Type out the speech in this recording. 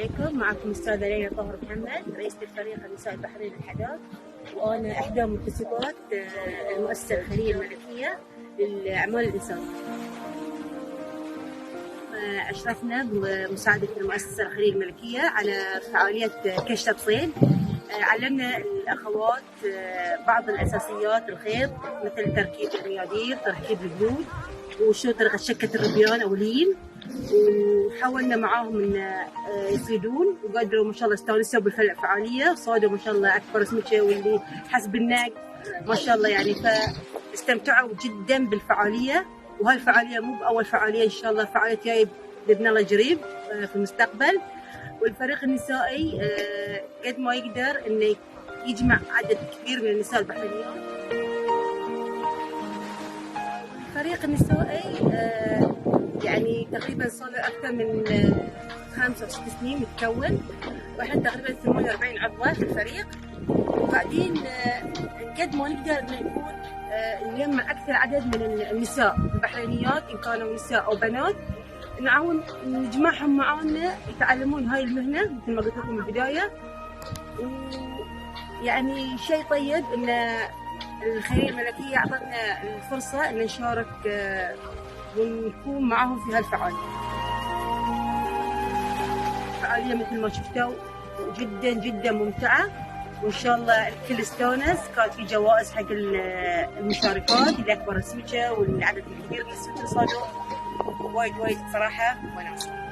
عليكم. معكم أستاذة ليلى طاهر محمد، رئيسة الفريق النساء البحرين الحدث، وأنا إحدى منتسبات المؤسسة الخيرية الملكية للأعمال الإنسانية. أشرفنا بمساعدة المؤسسة الخيرية الملكية على فعالية كشت صيد. علمنا الأخوات بعض الأساسيات الخيط، مثل تركيب الميادير، تركيب الجلود، وشو طريقة شكة الربيان أو لين، وحاولنا معاهم إن يصيدون، وقدروا ما شاء الله استانسوا بالفعالية، صادوا ما شاء الله أكبر سمكة واللي حسب الناق ما شاء الله يعني، فاستمتعوا جدا بالفعالية. وهالفعالية مو بأول فعالية، إن شاء الله فعالية جاية بإذن الله قريب في المستقبل. والفريق النسائي قد ما يقدر إنه يجمع عدد كبير من النساء البحرينيات. الفريق النسائي يعني تقريبا صار له أكثر من 5 أو 6 سنين متكون، وإحنا تقريبا 48 عضوة في الفريق. وبعدين قد ما نقدر نكون نجمع أكثر عدد من النساء البحرينيات، إن كانوا نساء أو بنات، نعاون نجمعهم معانا يتعلمون هاي المهنة مثل ما قلت لكم بالبداية. ويعني شيء طيب إن الخيرية الملكية أعطتنا الفرصة إن نشارك ونكون معاهم في هالفعالية. الفعالية مثل ما شفتوا جدا جدا ممتعة، وإن شاء الله الكل استانس. كان في جوائز حق المشاركات اللي أكبر السمكة والعدد الكبير من السمك اللي صادوا، وايد صراحة وناسة.